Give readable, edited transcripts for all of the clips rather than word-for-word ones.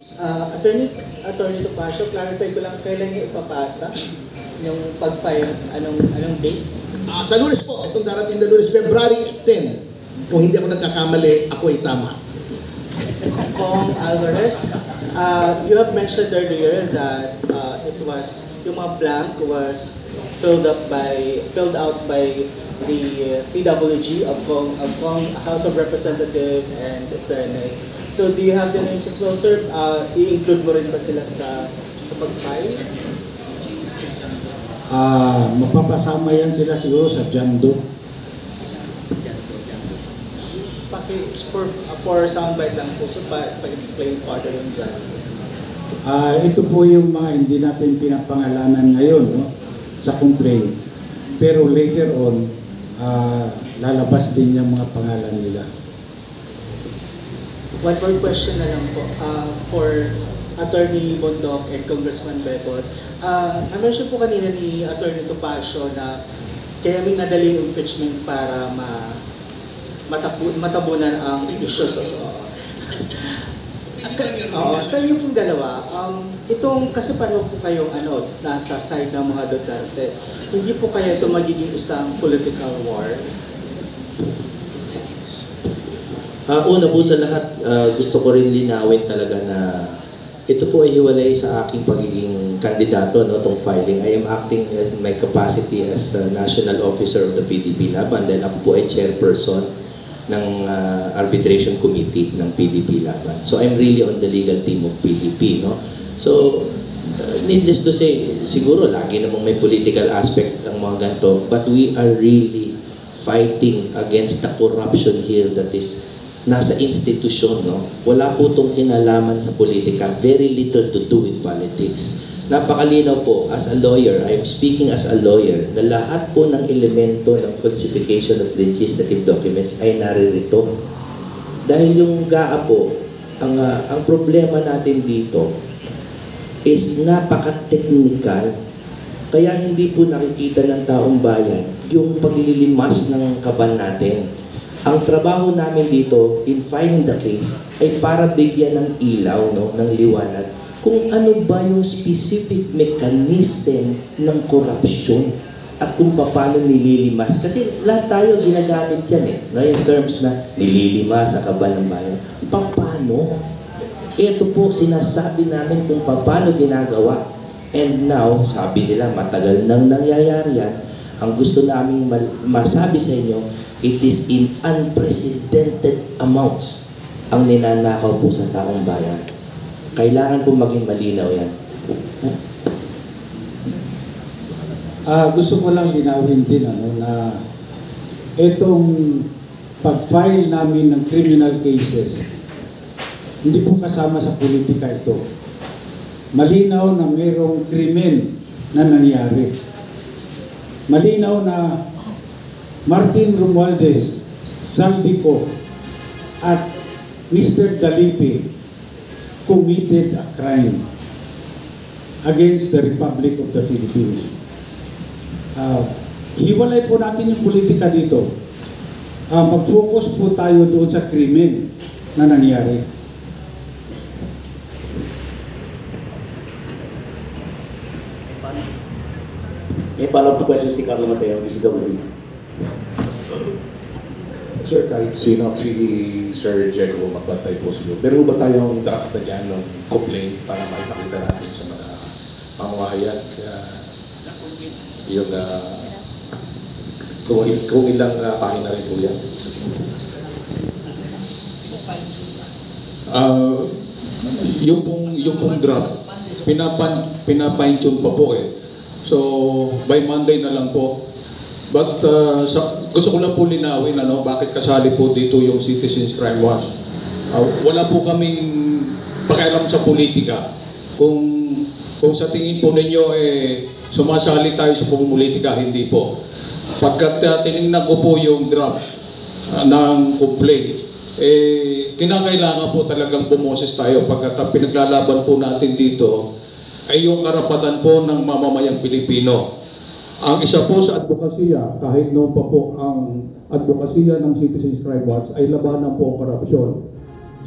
Attorney Topacio, clarify ko lang, kailan niya ipapasa yung pag-file, anong date? Sa Lunes po, itong darating na Lunes, February 10. Kung hindi ako nagkakamali, ako ay tama. Kong Alvarez, you have mentioned earlier that it was, yung mga blank was filled out by the PWG of Kong House of Representative and the Senate. So do you have the names as well, sir? I-include mo rin ba sila sa pag-file? Mapapasama yan sila siguro sa Jando. For soundbite lang po, so pa-explain part yung Jando. Ito po yung mga hindi natin pinapangalanan ngayon, no, sa complaint. Pero later on, lalabas din yung mga pangalan nila. One more question na lang po for Attorney Bondok and Congressman Bebot. Na-mention po kanina ni Attorney Topacio na kaya may nadaling impeachment para matabunan ang issues. Sa inyo pong dalawa, kasi pareho po kayong nasa side ng mga Duterte, hindi po kaya ito magiging isang political war? Una po sa lahat, gusto ko rin linawin talaga na ito po ay hiwalay sa aking pagiging kandidato, no, itong filing. I am acting in my capacity as National Officer of the PDP Laban, then ako po ay chairperson ng arbitration committee ng PDP Laban. So I'm really on the legal team of PDP, no? So needless to say, siguro lagi namang may political aspect ang mga ganito, but we are really fighting against the corruption here that is nasa institusyon, no? Wala po itong kinalaman sa politika. Very little to do with politics. Napakalinaw po, as a lawyer, I'm speaking as a lawyer, na lahat po ng elemento ng falsification of legislative documents ay naririto. Dahil yung GAA po, ang problema natin dito is napaka-technical, kaya hindi po nakikita ng taong bayan yung paglilimas ng kaban natin. Ang trabaho namin dito in filing the case ay para bigyan ng ilaw, no, ng liwanag kung ano ba yung specific mechanism ng korupsyon at kung paano nililimas. Kasi lahat tayo ginagamit yan no, yung terms na nililimas sa kaban ng bayan. Paano? Ito po sinasabi namin kung paano ginagawa. And now, sabi nila matagal nang nangyayari yan. Ang gusto namin masabi sa inyo, it is in unprecedented amounts ang ninanakaw po sa taong bayan. Kailangan po maging malinaw yan. Gusto ko lang linawin din na itong pag-file namin ng criminal cases, hindi po kasama sa politika ito. Malinaw na mayroong krimen na nangyari. Malinaw na Martin Romualdez, Saldico, at Mr. Dalipe committed a crime against the Republic of the Philippines. Hiwalay po natin yung politika dito. Mag-focus po tayo doon sa krimen na nangyari. May follow-up question si Carlo Mateo, DCW. Sir, kahit sino, si Sir Jericho magbantay po siguro. Meron ba tayong draft na dyan ng complaint para maipakita natin sa mga pamamahayan? Kaya yung kung ilang pahina rin po yan. Yung pong draft, pinapine-tune pa po So, by Monday na lang po. But gusto ko lang po linawin bakit kasali po dito yung Citizens Crime Watch. Wala po kaming pakialam sa politika. Kung sa tingin po ninyo sumasali tayo sa politika, hindi po. Pagkat tinignan ko po yung draft ng complaint, kinakailangan po talagang bumoses tayo pagkat pinaglalaban po natin dito ay yung karapatan po ng mamamayang Pilipino. Ang isa po sa advokasya, kahit noon pa po ang advokasya ng Citizens Crime Watch ay labanan po ang korupsyon.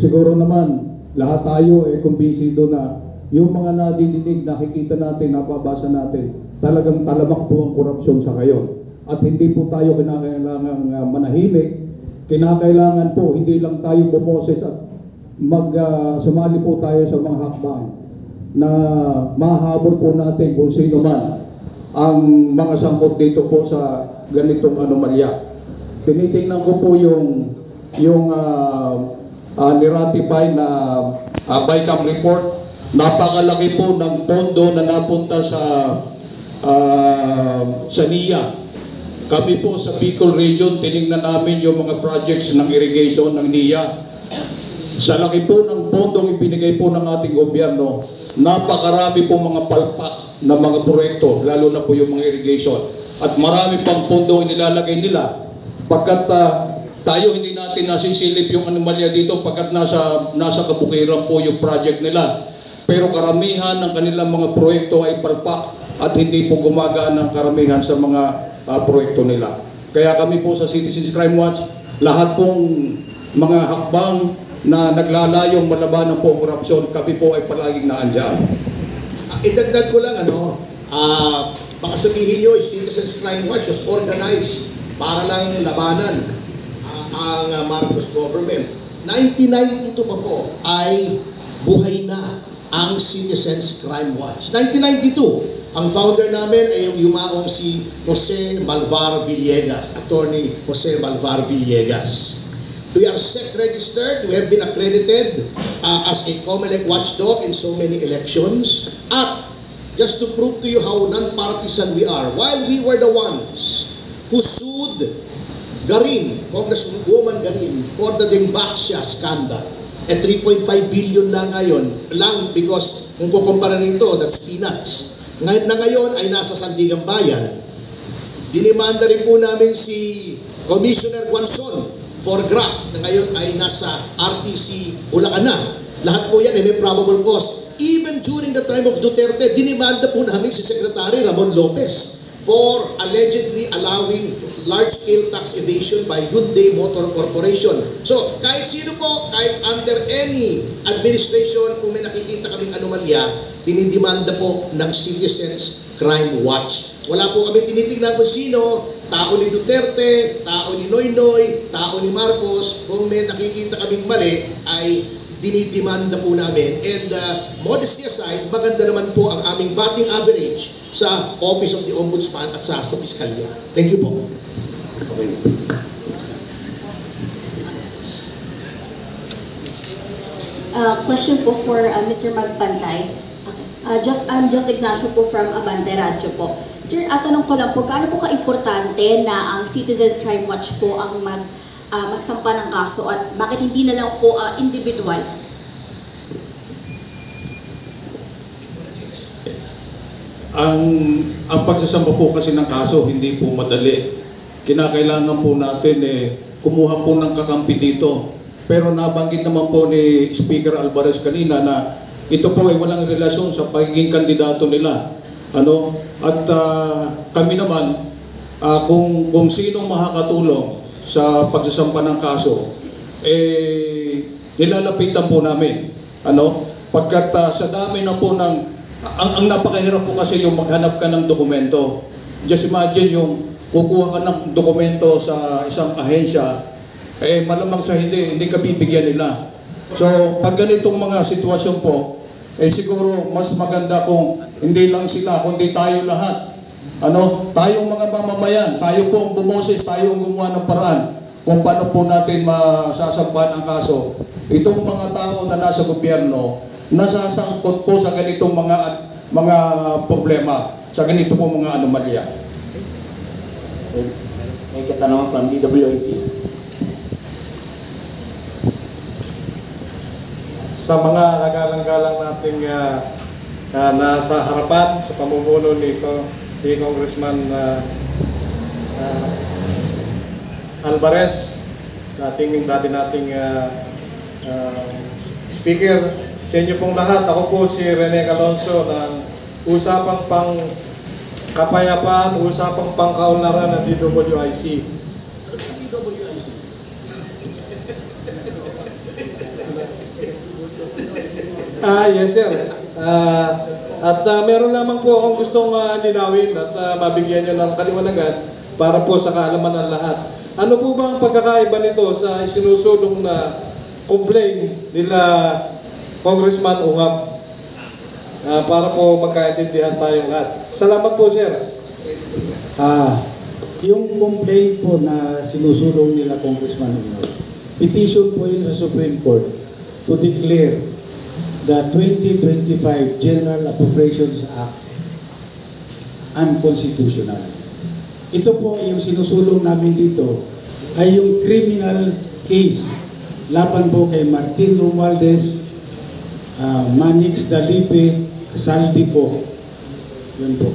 Siguro naman lahat tayo kumbinsido na yung mga nadidinig, nakikita natin, napabasa natin, talagang talamak po ang korupsyon sa ngayon. At hindi po tayo kinakailangang manahimik, kinakailangan po hindi lang tayo bumoses at sumali po tayo sa mga hakbang na mahabol po natin kung sino man ang mga sangkot dito po sa ganitong anomalya. Tinitingnan ko po yung niratify na BICAM report. Napakalaki po ng pondo na napunta sa NIA. Kami po sa Bicol Region, tinignan namin yung mga projects ng irrigation ng NIA. Sa laki po ng pondong ibinigay po ng ating gobyerno, napakarami po mga palpak na mga proyekto, lalo na po yung mga irrigation. At marami pang pondo inilalagay nila. Pagkat tayo hindi natin nasisilip yung anomalya dito pagkat nasa kabukiran po yung project nila. Pero karamihan ng kanilang mga proyekto ay palpak at hindi po gumagaan ng karamihan sa mga proyekto nila. Kaya kami po sa Citizens Crime Watch, lahat pong mga hakbang na naglalayong malabanan po ang korupsyon, kami po ay palaging naandyan. Idagdag ko lang, baka sabihin nyo, Citizens Crime Watch was organized para lang labanan ang Marcos government. 1992 pa po ay buhay na ang Citizens Crime Watch. 1992, ang founder namin ay yung yumaong si Jose Malvar Villegas, Attorney Jose Malvar Villegas. We are SEC registered, we have been accredited as a COMELEC watchdog in so many elections. At just to prove to you how non-partisan we are, while we were the ones who sued Garin, Congresswoman Garin, for the Dimbaksya scandal, 3.5 billion lang ngayon, lang because kung kukumpara nito, that's peanuts. Ngayon ay nasa Sandigan Bayan. Dinimanda rin po namin si Commissioner Guanzon for graft na ngayon ay nasa RTC Bulacan na. Lahat po yan ay may probable cause. Even during the time of Duterte, dinimanda po namin si Secretary Ramon Lopez for allegedly allowing large-scale tax evasion by Hyundai Motor Corporation. So, kahit sino po, kahit under any administration, kung may nakikita kaming anomalya, dinidemanda po ng Citizens Crime Watch. Wala po kami tinitingnan kung sino, tao ni Duterte, tao ni Noynoy, tao ni Marcos. Kung may nakikita kaming mali, ay dinidemanda po namin. And modesty aside, maganda naman po ang aming batting average sa Office of the Ombudsman at sa Piskalya. Thank you po. Okay. Question po for Mr. Magpantay. I'm just Ignacio po from Abante Radio po. Sir, tanong ko lang po, gaano po ka-importante na ang Citizens Crime Watch po ang magsampa ng kaso at bakit hindi na lang po individual? Ang pagsasampa po kasi ng kaso hindi po madali. Kinakailangan po natin kumuha po ng kakampi dito. Pero nabanggit naman po ni Speaker Alvarez kanina na ito po ay walang relasyon sa pagiging kandidato nila. At kami naman, kung sinong makakatulong sa pagsasampa ng kaso, nilalapitan po namin. Pagkat sa dami na po ang napakahirap po kasi yung maghanap ka ng dokumento. Just imagine yung kukuha ka ng dokumento sa isang ahensya, malamang sa hindi ka bibigyan nila. So, pag ganitong mga sitwasyon po, siguro mas maganda kung hindi lang sila, kundi tayo lahat. Tayong mga mamamayan, tayo po ang bumoses, tayo ang gumawa ng paraan kung paano po natin masasampahan ang kaso. Itong mga tao na nasa gobyerno, nasasangkot po sa ganitong mga problema, sa ganito po mga anomalya. May katanungan from DWIC. Sa mga kagalang-galang nating nasa harapan sa pamumuno ni Congressman Alvarez, dati nating speaker, sa inyo pong lahat, ako po si Rene Alonso ng Usapang Pang Kapayapaan, Usapang Pangkaunlaran ng DWIC. Yes, sir. Meron lamang po akong gustong linawin at mabigyan nyo ng kaliwanagan para po sa kaalaman ng lahat. Ano po ba ang pagkakaiba nito sa isinusulong na complaint nila Congressman Ungab? Para po magkaintindihan tayong lahat. Salamat po, sir. Yung complaint po na sinusulong nila Congressman Ungab, petition po yun sa Supreme Court to declare the 2025 General Appropriations Act unconstitutional. Ito po yung sinusulong namin dito ay yung criminal case laban po kay Martin Romualdez, Manix Dalipe, Saldico. Yun po.